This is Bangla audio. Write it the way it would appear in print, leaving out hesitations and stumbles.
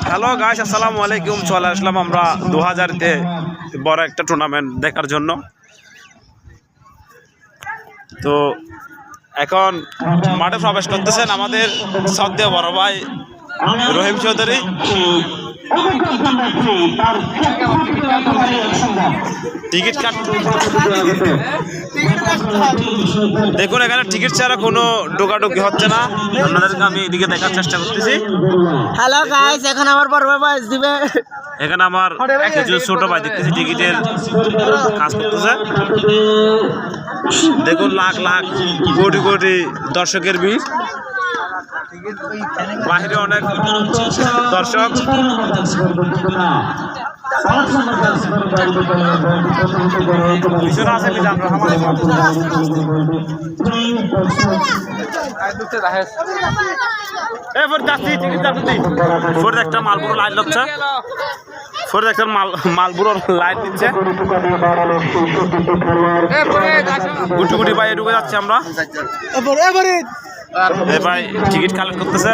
হ্যালো গাইস, আসসালামু আলাইকুম। চলে আসলাম আমরা 2000-তে বড় একটা টুর্নামেন্ট দেখার জন্য। তো এখন মাঠে প্রবেশ করতেছেন আমাদের শ্রদ্ধেয় বড় ভাই রহিম চৌধুরী। টিকিট কাট দেখুন, এখানে টিকিট ছাড়া কোনো ঢোকাঢুকি হচ্ছে না। আপনাদেরকে আমি এদিকে দেখার চেষ্টা করতেছি। হ্যালো গাইস, এখন আমার বড় ভাই দিবে। এখানে আমার কিছু ছোট ভাই দেখতেছি টিকিটের কাজ করতেছে। দেখুন, লাখ লাখ কোটি কোটি দর্শকের ভিড়। বাহিরে অনেক দর্শক। একটা মালবুড়ো লাইট লাগছে, একটা মালবুড়োর লাইট দিচ্ছে। গুটি গুটি ভাই ঢুকে যাচ্ছে আমরা। ভাই টিকিট কালেক্ট করতেছে।